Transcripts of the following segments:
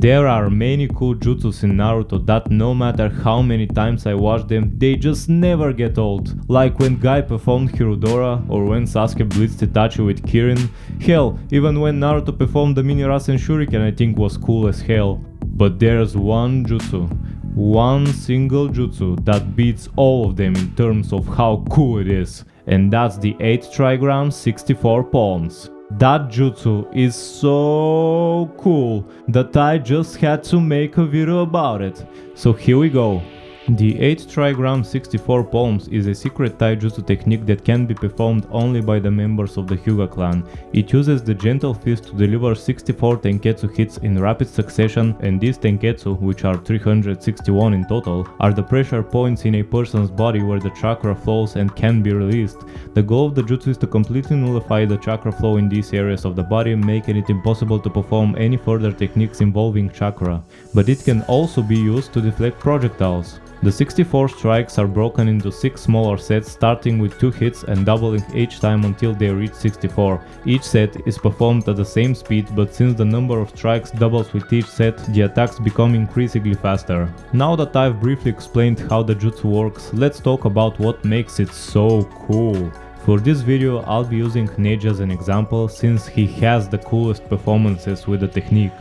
There are many cool jutsus in Naruto that no matter how many times I watch them, they just never get old. Like when Guy performed Hirudora, or when Sasuke blitzed Itachi with Kirin. Hell, even when Naruto performed the Mini Rasen Shuriken I think was cool as hell. But there's one jutsu, one single jutsu that beats all of them in terms of how cool it is. And that's the 8 Trigrams 64 palms. That jutsu is so cool that I just had to make a video about it. So here we go. The 8 Trigrams 64 palms is a secret taijutsu technique that can be performed only by the members of the Hyuga clan. It uses the gentle fist to deliver 64 tenketsu hits in rapid succession, and these tenketsu, which are 361 in total, are the pressure points in a person's body where the chakra flows and can be released. The goal of the jutsu is to completely nullify the chakra flow in these areas of the body, making it impossible to perform any further techniques involving chakra. But it can also be used to deflect projectiles. The 64 strikes are broken into 6 smaller sets, starting with 2 hits and doubling each time until they reach 64. Each set is performed at the same speed, but since the number of strikes doubles with each set, the attacks become increasingly faster. Now that I've briefly explained how the jutsu works, let's talk about what makes it so cool. For this video I'll be using Neji as an example, since he has the coolest performances with the technique.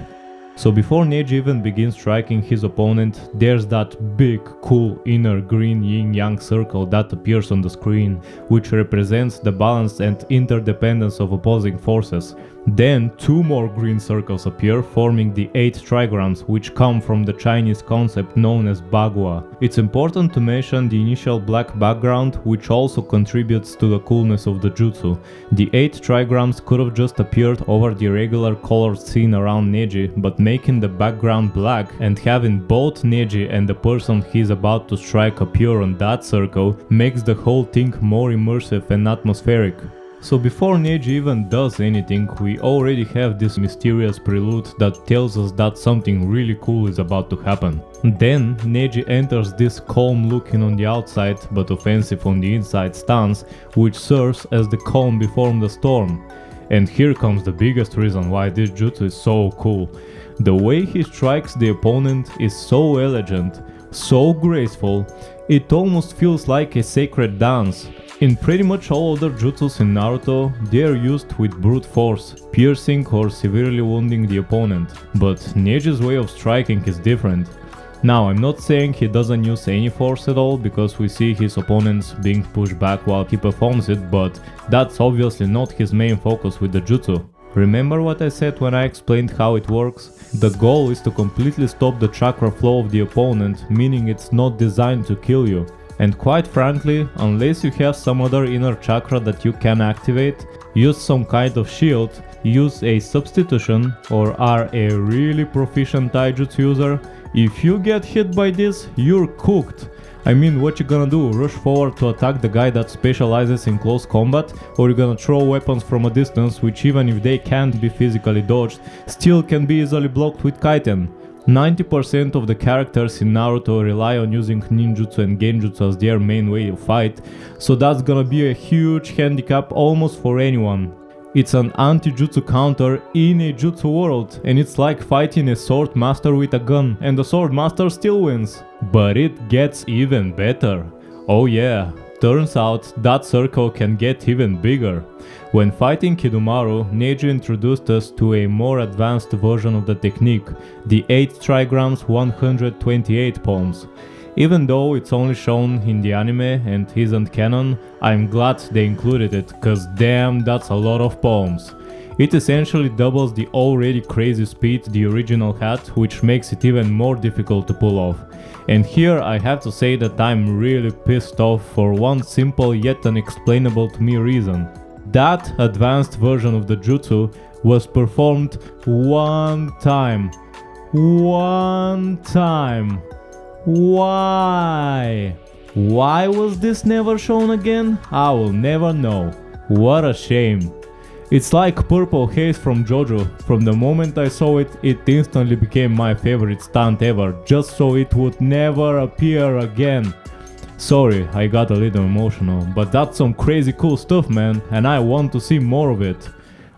So before Neji even begins striking his opponent, there's that big cool inner green yin-yang circle that appears on the screen, which represents the balance and interdependence of opposing forces. Then 2 more green circles appear, forming the 8 trigrams, which come from the Chinese concept known as Bagua. It's important to mention the initial black background, which also contributes to the coolness of the jutsu. The 8 trigrams could have just appeared over the regular colored scene around Neji, but making the background black and having both Neji and the person he's about to strike appear on that circle makes the whole thing more immersive and atmospheric. So before Neji even does anything, we already have this mysterious prelude that tells us that something really cool is about to happen. Then Neji enters this calm looking on the outside but offensive on the inside stance, which serves as the calm before the storm. And here comes the biggest reason why this jutsu is so cool. The way he strikes the opponent is so elegant, so graceful, it almost feels like a sacred dance. In pretty much all other jutsus in Naruto, they are used with brute force, piercing or severely wounding the opponent, but Neji's way of striking is different. Now, I'm not saying he doesn't use any force at all, because we see his opponents being pushed back while he performs it, but that's obviously not his main focus with the jutsu. Remember what I said when I explained how it works? The goal is to completely stop the chakra flow of the opponent, meaning it's not designed to kill you. And quite frankly, unless you have some other inner chakra that you can activate, use some kind of shield, use a substitution, or are a really proficient taijutsu user, if you get hit by this, you're cooked. I mean, what you gonna do, rush forward to attack the guy that specializes in close combat, or you gonna throw weapons from a distance which, even if they can't be physically dodged, still can be easily blocked with kaiten? 90% of the characters in Naruto rely on using ninjutsu and genjutsu as their main way of fight, so that's gonna be a huge handicap almost for anyone. It's an anti-jutsu counter in a jutsu world, and it's like fighting a sword master with a gun, and the sword master still wins. But it gets even better. Oh yeah, turns out that circle can get even bigger. When fighting Kidomaru, Neji introduced us to a more advanced version of the technique, the 8 trigrams 128 palms. Even though it's only shown in the anime and isn't canon, I'm glad they included it, cause damn, that's a lot of palms. It essentially doubles the already crazy speed the original had, which makes it even more difficult to pull off. And here I have to say that I'm really pissed off for one simple yet unexplainable to me reason. That advanced version of the jutsu was performed one time. One time. Why? Why was this never shown again? I will never know. What a shame. It's like Purple Haze from JoJo. From the moment I saw it, it instantly became my favorite stunt ever, just so it would never appear again. Sorry, I got a little emotional, but that's some crazy cool stuff, man, and I want to see more of it.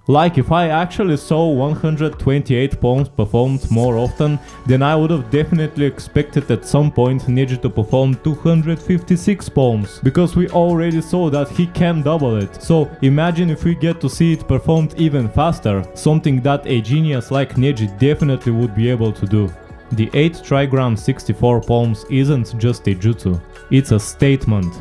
Like if I actually saw 128 poems performed more often, then I would have definitely expected at some point Neji to perform 256 poems, because we already saw that he can double it. So imagine if we get to see it performed even faster, something that a genius like Neji definitely would be able to do. The 8 Trigrams 64 poems isn't just a jutsu, it's a statement.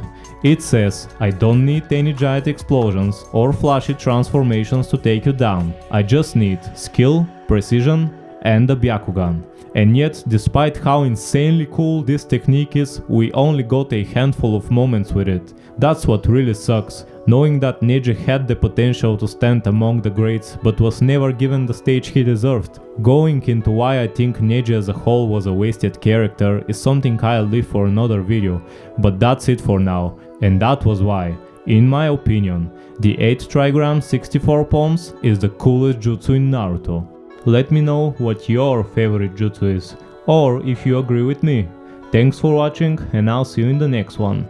It says, I don't need any giant explosions or flashy transformations to take you down. I just need skill, precision, and a Byakugan. And yet, despite how insanely cool this technique is, we only got a handful of moments with it. That's what really sucks, knowing that Neji had the potential to stand among the greats, but was never given the stage he deserved. Going into why I think Neji as a whole was a wasted character is something I'll leave for another video, but that's it for now, and that was why. In my opinion, the 8 Trigrams 64 poems is the coolest jutsu in Naruto. Let me know what your favorite jutsu is, or if you agree with me. Thanks for watching, and I'll see you in the next one.